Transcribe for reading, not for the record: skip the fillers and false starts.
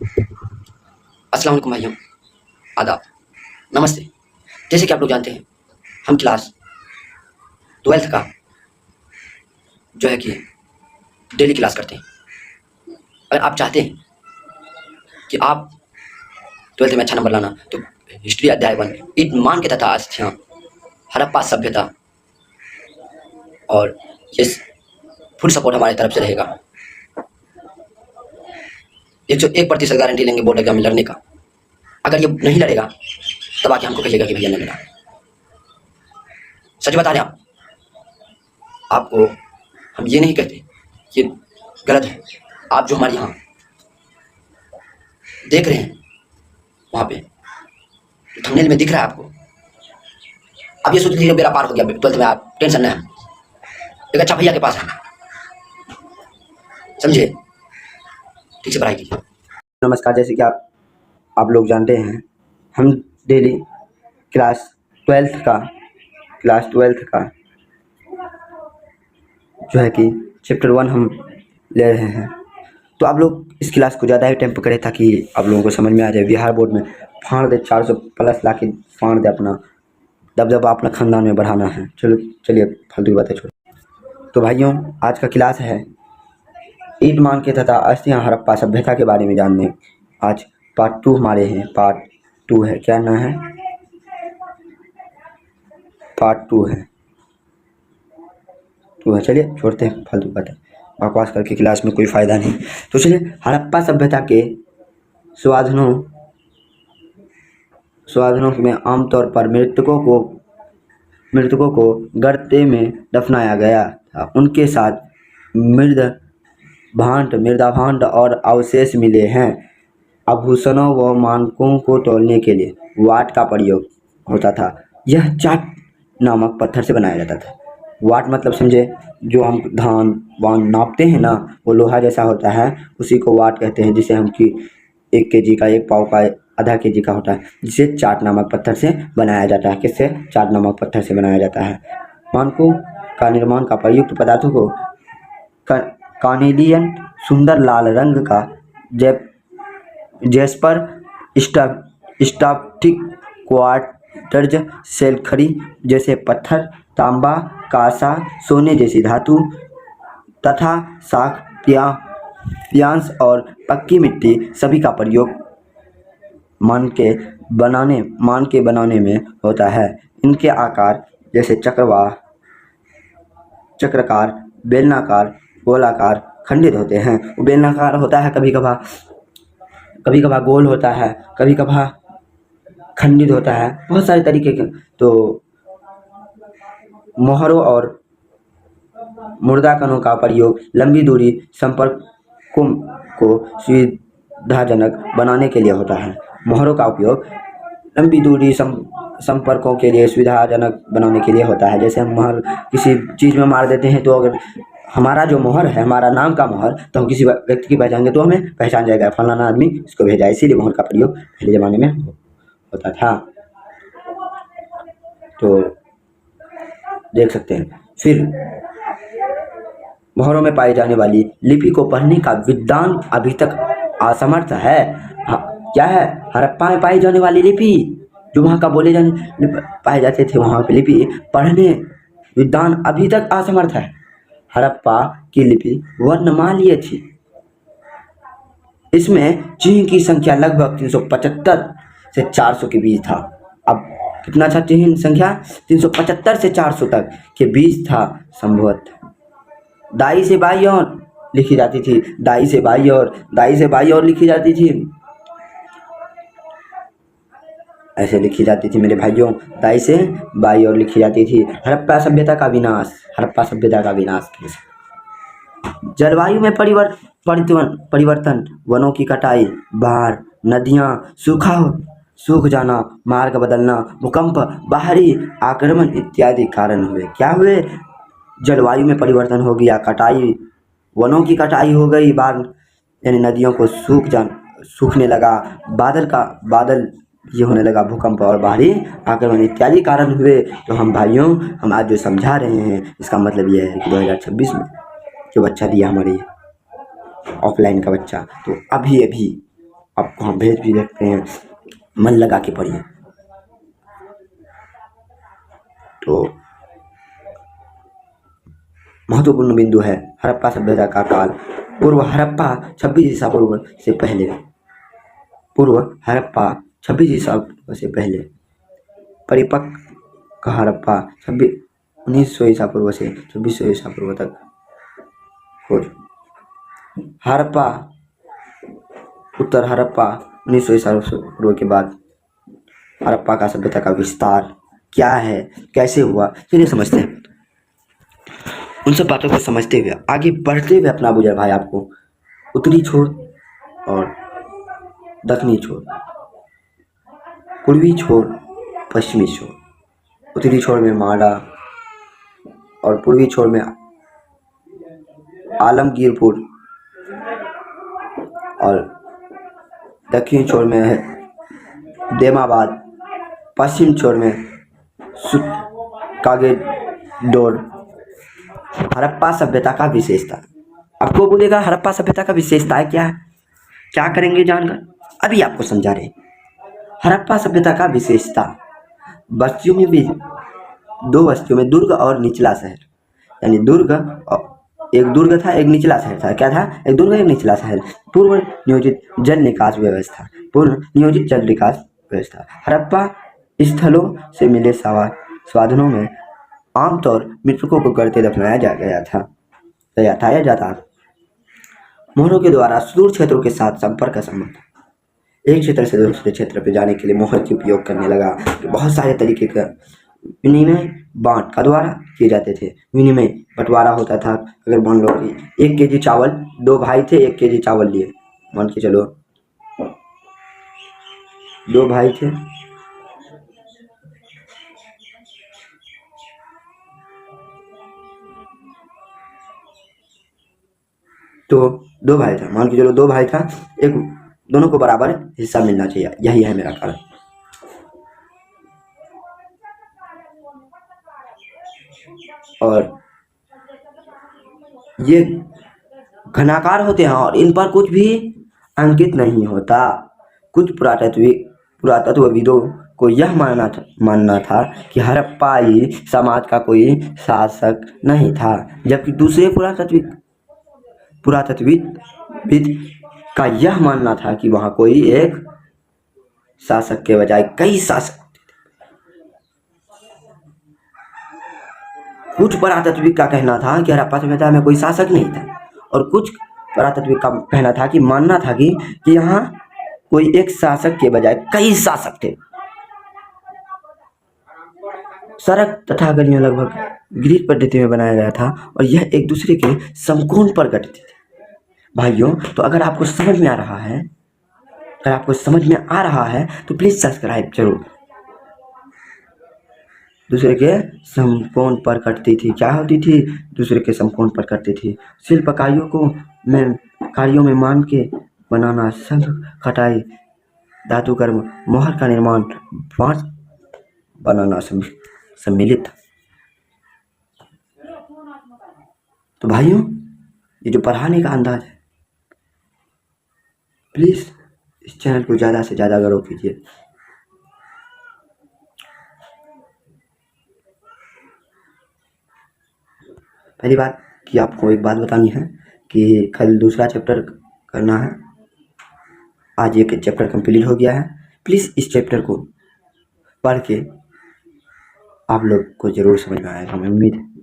अस्सलाम वालेकुम भाइयों, आदाब, नमस्ते। जैसे कि आप लोग जानते हैं, हम क्लास 12th का जो है कि डेली क्लास करते हैं। अगर आप चाहते हैं कि आप 12th में अच्छा नंबर लाना, तो हिस्ट्री अध्याय 1 ईमान के तथा अस्थियाँ, हड़प्पा सभ्यता, और ये फुल सपोर्ट हमारी तरफ से रहेगा। 101% गारंटी लेंगे बोर्ड एग्जाम में लड़ने का। अगर ये नहीं लड़ेगा तब आके हमको कहिएगा कि भैया नहीं लड़ा। सच बता रहे हैं आपको हम ये नहीं कहते, ये गलत है। आप जो हमारे यहाँ देख रहे हैं वहाँ पे थंबनेल में दिख रहा है आपको, अब ये सोच लीजिए मेरा पार हो गया 12th में, आप टेंशन ना है, एक अच्छा भैया के पास है, समझे? ठीक से पढ़ाई कीजिए। नमस्कार। जैसे कि आप लोग जानते हैं, हम डेली क्लास 12th का जो है कि चैप्टर 1 हम ले रहे हैं। तो आप लोग इस क्लास को ज़्यादा ही टाइम पर करें ताकि आप लोगों को समझ में आ जाए। बिहार बोर्ड में फाड़ दे 400 प्लस ला के फाड़ दे, अपना दबदबा अपना खानदान में बढ़ाना है। चलिए फालतू की बातें छोड़ो। तो भाइयों, आज का क्लास है ईमान के तथा अस्थियाँ हड़प्पा सभ्यता के बारे में जानने। आज पार्ट 2 हमारे हैं, पार्ट 2 है। क्या ना है? पार्ट 2 है। चलिए छोड़ते हैं फालतू बातें, बकवास करके क्लास में कोई फ़ायदा नहीं। तो चलिए, हड़प्पा सभ्यता के स्वाधनों में आमतौर पर मृतकों को गर्ते में दफनाया गया था। उनके साथ मृदाभांड और अवशेष मिले हैं। आभूषणों व मानकों को तोलने के लिए वाट का प्रयोग होता था। यह चाट नामक पत्थर से बनाया जाता था। वाट मतलब समझे, जो हम धान वान नापते हैं ना, वो लोहा जैसा होता है, उसी को वाट कहते हैं। जिसे हम कि 1 kg का, 1 पाव का, आधा kg का होता है, जिसे चाट नामक पत्थर से बनाया जाता है। किससे? चाट नामक पत्थर से बनाया जाता है। मानकों का निर्माण का प्रयुक्त पदार्थों को कार्नेलियन सुंदर लाल रंग का जेस्पर स्टाफिक क्वार्ट्ज सेलखड़ी जैसे पत्थर, तांबा, कांसा, सोने जैसी धातु तथा साख पियांस और पक्की मिट्टी सभी का प्रयोग मान के बनाने में होता है। इनके आकार जैसे चक्राकार, बेलनाकार, गोलाकार, खंडित होते हैं। वो बेलनाकार होता है, कभी कभार गोल होता है, कभी कभार खंडित होता है, बहुत सारे तरीके के। तो मोहरों और मुर्दाकणों का प्रयोग लंबी दूरी संपर्कों को सुविधाजनक बनाने के लिए होता है। मोहरों का उपयोग लंबी दूरी संपर्कों के लिए सुविधाजनक बनाने के लिए होता है। जैसे हम मोहर किसी चीज़ में मार देते हैं, तो अगर हमारा जो मोहर है, हमारा नाम का मोहर, तो हम किसी व्यक्ति की पहचानेंगे तो हमें पहचान जाएगा, फलाना आदमी इसको भेजा। इसीलिए मोहर का प्रयोग पहले ज़माने में होता था। तो देख सकते हैं। फिर मोहरों में पाई जाने वाली लिपि को पढ़ने का विद्वान अभी तक असमर्थ है। क्या है? हड़प्पा में पाई जाने वाली लिपि, जो वहाँ का पाए जाते थे, वहाँ पे लिपि पढ़ने विद्वान अभी तक असमर्थ है। हड़प्पा की लिपि वर्णमालीय थी। इसमें चिन्ह की संख्या लगभग 375 से 400 के बीच था। अब कितना था चिन्ह संख्या? 375 से 400 तक के बीच था संभवतः। दाई से बाई और लिखी जाती थी, दाई से बाई और लिखी जाती थी। ऐसे लिखी जाती थी मेरे भाइयों, दाई से बाई और लिखी जाती थी। हड़प्पा सभ्यता का विनाश। जलवायु में परिवर्तन, वनों की कटाई, बाढ़, नदियाँ सूख जाना, मार्ग बदलना, भूकंप, बाहरी आक्रमण इत्यादि कारण हुए। क्या हुए? जलवायु में परिवर्तन हो गया, कटाई, वनों की कटाई हो गई, बाढ़ यानी नदियों को सूखने लगा, बादल ये होने लगा, भूकंप और बाहरी आक्रमण इत्यादि कारण हुए। तो हम भाइयों, हम आज जो समझा रहे हैं, इसका मतलब ये है कि 2026 में जो बच्चा दिया हमारे ऑफलाइन का बच्चा, तो अभी आपको हम भेज भी देखते हैं, मन लगा के पढ़िए। तो महत्वपूर्ण बिंदु है हड़प्पा सभ्यता का काल। पूर्व हड़प्पा 26 ईसा पूर्व से पहले, पूर्व हड़प्पा 26 ईसा पूर्व से पहले, परिपक्व का हड़प्पा 1900 ईसा पूर्व से 2600 ईसा पूर्व तक खोज। हड़प्पा, उत्तर हड़प्पा 1900 ईसा पूर्व के बाद हड़प्पा का सभ्यता का विस्तार क्या है, कैसे हुआ, चलिए समझते हैं। उन सब बातों को समझते हुए आगे बढ़ते हुए अपना बुजुर्ग भाई आपको उत्तरी छोर और दक्षिणी छोर, पूर्वी छोर, पश्चिमी छोर, उत्तरी छोर में माड़ा और पूर्वी छोर में आलमगीरपुर और दक्षिणी छोर में है देमाबाद, पश्चिम छोर में कागेडोर। हड़प्पा सभ्यता का विशेषता, आपको बोलेगा हड़प्पा सभ्यता का विशेषता क्या है, क्या करेंगे जानकर, अभी आपको समझा रहे। हड़प्पा सभ्यता का विशेषता, बस्तियों में भी दो बस्तियों में दुर्ग और निचला शहर, यानी दुर्ग, एक दुर्ग था एक निचला शहर था। क्या था? एक दुर्ग एक निचला शहर। पूर्व नियोजित जल निकास व्यवस्था, पूर्व नियोजित जल निकास व्यवस्था। हड़प्पा स्थलों से मिले साधनों में आमतौर मृतकों को गड़ते दफनाया गया था या जाता। मोहरों के द्वारा सुदूर क्षेत्रों के साथ संपर्क का संबंध, एक क्षेत्र से दूसरे क्षेत्र पर जाने के लिए मोहर के उपयोग करने लगा। बहुत सारे तरीके का विनिमय बांट का द्वारा किए जाते थे। विनिमय बंटवारा होता था। अगर मान लो कि 1 केजी चावल, 2 भाई थे, 1 केजी चावल लिए, मान के चलो 2 भाई थे, तो 2 भाई था, मान के चलो 2 भाई था, एक दोनों को बराबर हिस्सा मिलना चाहिए, यही है मेरा कारण। और ये घनाकार होते हैं और इन पर कुछ भी अंकित नहीं होता। कुछ पुरातत्वविदों को यह मानना था कि हड़प्पाई समाज का कोई शासक नहीं था, जबकि दूसरे पुरातत्वविद का यह मानना था कि वहाँ कोई एक शासक के बजाय कई शासक। कुछ पुरातत्वविद का कहना था कि हड़प्पा सभ्यता में कोई शासक नहीं था, और कुछ पुरातत्वविद का कहना था कि मानना था कि यहाँ कोई एक शासक के बजाय कई शासक थे। सड़क तथा गलियां लगभग ग्रीक पद्धति में बनाया गया था और यह एक दूसरे के समकोण पर गठित थे। भाइयों, तो अगर आपको समझ में आ रहा है, तो प्लीज सब्सक्राइब जरूर। दूसरे के समकोण पर कटती थी, क्या होती थी? दूसरे के समकोण पर कटती थी। शिल्प कार्यों में मान के बनाना, शंख, खटाई, धातु कर्म, मोहर का निर्माण, बांस बनाना सम्मिलित था। तो भाइयों, ये जो पढ़ाने का अंदाज है, प्लीज इस चैनल को ज़्यादा से ज़्यादा ग्रो कीजिए। पहली बात कि आपको एक बात बतानी है कि कल दूसरा चैप्टर करना है। आज एक चैप्टर कंप्लीट हो गया है। प्लीज़ इस चैप्टर को पढ़ के आप लोग को ज़रूर समझ में आएगा, मैं उम्मीद है।